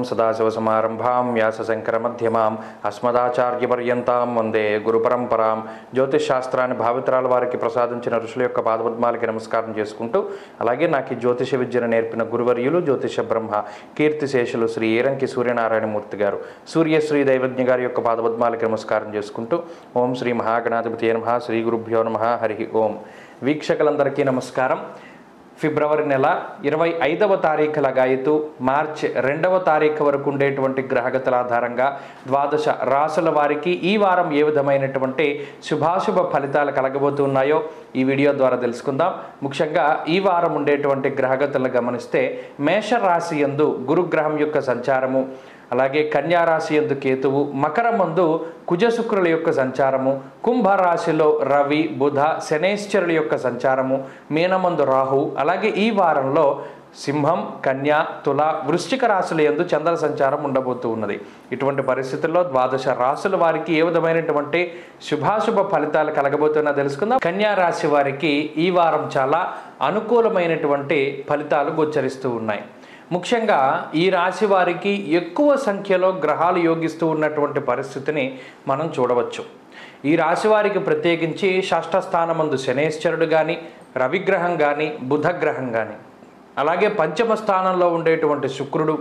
సదాశివసమారంభాం వ్యాసశంకరమధ్యమాం అస్మదాచార్యపర్యంతాం వందే గురుపరంపరాం. జ్యోతిష్ శాస్త్రాన్ని భావితరాల వారికి ప్రసాదించిన ఋషుల యొక్క పాదపద్మాలకి నమస్కారం చేసుకుంటూ, అలాగే నాకు ఈ జ్యోతిష విద్యను నేర్పిన గురువర్యులు జ్యోతిష బ్రహ్మ కీర్తిశేషులు శ్రీ ఏరంకి సూర్యనారాయణమూర్తి గారు, సూర్యశ్రీ దైవజ్ఞ గారి యొక్క పాదపద్మాలకి నమస్కారం చేసుకుంటూ, ఓం శ్రీ మహాగణాధిపతి నమః, శ్రీ గురుభ్యో నమః, హరి ఓం. వీక్షకులందరికీ నమస్కారం. ఫిబ్రవరి నెల 25వ తారీఖు లగాయతూ మార్చి 2వ తారీఖు వరకు ఉండేటువంటి గ్రహగతుల ఆధారంగా ద్వాదశ రాసుల వారికి ఈ వారం ఏ విధమైనటువంటి శుభాశుభ ఫలితాలు కలగబోతున్నాయో ఈ వీడియో ద్వారా తెలుసుకుందాం. ముఖ్యంగా ఈ వారం ఉండేటువంటి గ్రహగతులను గమనిస్తే మేషరాశి యందు గురుగ్రహం యొక్క సంచారము, అలాగే కన్యారాశి యందు కేతువు, మకరమందు కుజశుక్రుల యొక్క సంచారము, కుంభరాశిలో రవి బుధ శనేశ్వరుల యొక్క సంచారము, మీనమందు రాహు, అలాగే ఈ వారంలో సింహం కన్యా తుల వృశ్చిక రాశుల యందు చంద్ర సంచారం ఉండబోతూ ఉన్నది. ఇటువంటి పరిస్థితుల్లో ద్వాదశ రాశుల వారికి ఏ విధమైనటువంటి శుభాశుభ ఫలితాలు కలగబోతున్నా తెలుసుకుందాం. కన్యా రాశి వారికి ఈ వారం చాలా అనుకూలమైనటువంటి ఫలితాలు గోచరిస్తూ ఉన్నాయి. ముఖ్యంగా ఈ రాశి వారికి ఎక్కువ సంఖ్యలో గ్రహాలు యోగిస్తూ ఉన్నటువంటి పరిస్థితిని మనం చూడవచ్చు. ఈ రాశి వారికి ప్రత్యేకించి షష్ఠ స్థానమందు శనేశ్వరుడు కానీ, రవిగ్రహం కానీ, బుధగ్రహం కానీ, అలాగే పంచమ స్థానంలో ఉండేటువంటి శుక్రుడు,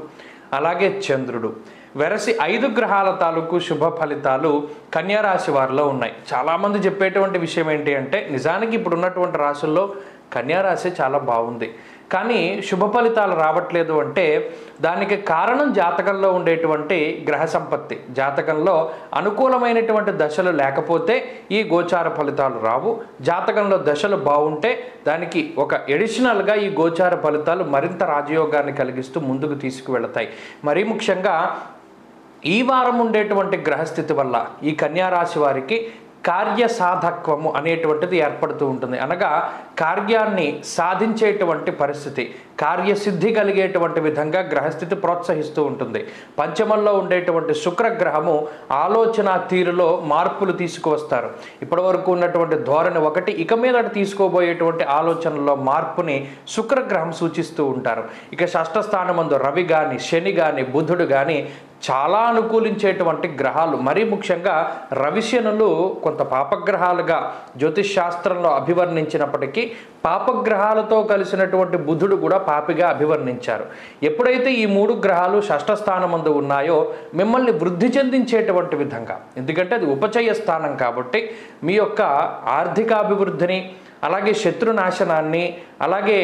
అలాగే చంద్రుడు, వెరసి 5 గ్రహాల తాలూకు శుభ ఫలితాలు కన్యారాశి వారిలో ఉన్నాయి. చాలామంది చెప్పేటువంటి విషయం ఏంటి అంటే, నిజానికి ఇప్పుడు ఉన్నటువంటి రాశుల్లో కన్యారాశి చాలా బాగుంది, కానీ శుభ ఫలితాలు రావట్లేదు అంటే దానికి కారణం జాతకంలో ఉండేటువంటి గ్రహ సంపత్తి. జాతకంలో అనుకూలమైనటువంటి దశలు లేకపోతే ఈ గోచార ఫలితాలు రావు. జాతకంలో దశలు బాగుంటే దానికి ఒక ఎడిషనల్గా ఈ గోచార ఫలితాలు మరింత రాజయోగాన్ని కలిగిస్తూ ముందుకు తీసుకువెళతాయి. మరీ ముఖ్యంగా ఈ వారం ఉండేటువంటి గ్రహస్థితి వల్ల ఈ కన్యారాశి వారికి కార్యసాధకత్వము అనేటువంటిది ఏర్పడుతూ ఉంటుంది. అనగా కార్యాన్ని సాధించేటువంటి పరిస్థితి, కార్యసిద్ధి కలిగేటువంటి విధంగా గ్రహస్థితి ప్రోత్సహిస్తూ ఉంటుంది. పంచమంలో ఉండేటువంటి శుక్రగ్రహము ఆలోచన తీరులో మార్పులు తీసుకువస్తారు. ఇప్పటివరకు ఉన్నటువంటి ధోరణి ఒకటి, ఇక మీద తీసుకోబోయేటువంటి ఆలోచనలో మార్పుని శుక్రగ్రహం సూచిస్తూ ఉంటారు. ఇక షష్ఠ స్థానమందు రవి కానీ, శని కానీ, బుధుడు కానీ చాలా అనుకూలించేటువంటి గ్రహాలు. మరీ ముఖ్యంగా రవిశనులు కొంత పాపగ్రహాలుగా జ్యోతిష్ శాస్త్రంలో అభివర్ణించినప్పటికీ పాపగ్రహాలతో కలిసినటువంటి బుధుడు కూడా పాపిగా అభివర్ణించారు. ఎప్పుడైతే ఈ 3 గ్రహాలు షష్ఠ స్థానమందు ఉన్నాయో మిమ్మల్ని వృద్ధి చెందించేటువంటి విధంగా, ఎందుకంటే అది ఉపచయ స్థానం కాబట్టి మీ యొక్క ఆర్థికాభివృద్ధిని, అలాగే శత్రునాశనాన్ని, అలాగే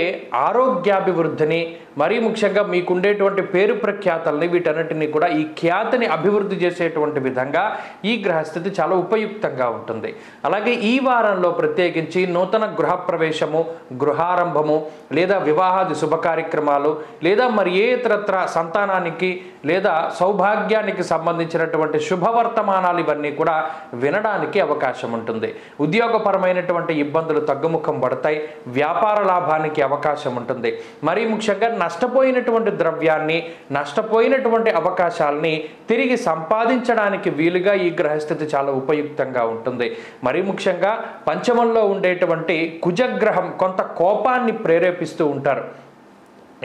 ఆరోగ్యాభివృద్ధిని, మరీ ముఖ్యంగా మీకుండేటువంటి పేరు ప్రఖ్యాతల్ని, వీటన్నిటిని కూడా ఈ ఖ్యాతిని అభివృద్ధి చేసేటువంటి విధంగా ఈ గ్రహస్థితి చాలా ఉపయుక్తంగా ఉంటుంది. అలాగే ఈ వారంలో ప్రత్యేకించి నూతన గృహప్రవేశము, గృహారంభము, లేదా వివాహాది శుభ కార్యక్రమాలు, లేదా మరి ఏ ఇతరత్ర సంతానానికి లేదా సౌభాగ్యానికి సంబంధించినటువంటి శుభవర్తమానాలు ఇవన్నీ కూడా వినడానికి అవకాశం ఉంటుంది. ఉద్యోగపరమైనటువంటి ఇబ్బందులు తగ్గుముఖం పడతాయి. వ్యాపార లాభానికి అవకాశం ఉంటుంది. మరీ ముఖ్యంగా నష్టపోయినటువంటి ద్రవ్యాన్ని, నష్టపోయినటువంటి అవకాశాలని తిరిగి సంపాదించడానికి వీలుగా ఈ గ్రహస్థితి చాలా ఉపయుక్తంగా ఉంటుంది. మరీ ముఖ్యంగా పంచమంలో ఉండేటువంటి కుజగ్రహం కొంత కోపాన్ని ప్రేరేపిస్తూ ఉంటారు.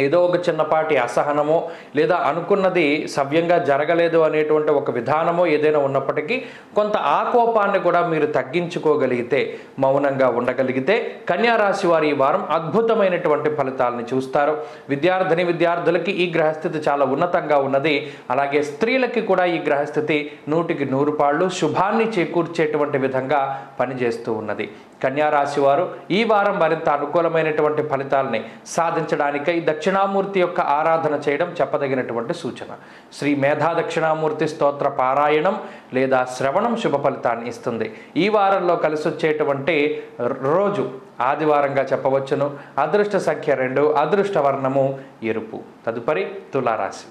ఏదో ఒక చిన్నపాటి అసహనమో లేదా అనుకున్నది సవ్యంగా జరగలేదు అనేటువంటి ఒక విధానమో ఏదైనా ఉన్నప్పటికీ కొంత ఆ కోపాన్ని కూడా మీరు తగ్గించుకోగలిగితే, మౌనంగా ఉండగలిగితే కన్యారాశి వారి ఈ వారం అద్భుతమైనటువంటి ఫలితాలని చూస్తారు. విద్యార్థులకి ఈ గ్రహస్థితి చాలా ఉన్నతంగా ఉన్నది. అలాగే స్త్రీలకి కూడా ఈ గ్రహస్థితి 100కి 100 పాళ్ళు శుభాన్ని చేకూర్చేటువంటి విధంగా పనిచేస్తూ ఉన్నది. కన్యారాశి వారు ఈ వారం మరింత అనుకూలమైనటువంటి ఫలితాలని సాధించడానికై దక్షిణామూర్తి యొక్క ఆరాధన చేయడం చెప్పదగినటువంటి సూచన. శ్రీ మేధా దక్షిణామూర్తి స్తోత్ర పారాయణం లేదా శ్రవణం శుభ ఫలితాన్ని ఇస్తుంది. ఈ వారంలో కలిసి వచ్చేటువంటి రోజు ఆదివారంగా చెప్పవచ్చును. అదృష్ట సంఖ్య 2, అదృష్ట వర్ణము ఎరుపు. తదుపరి తులారాశి.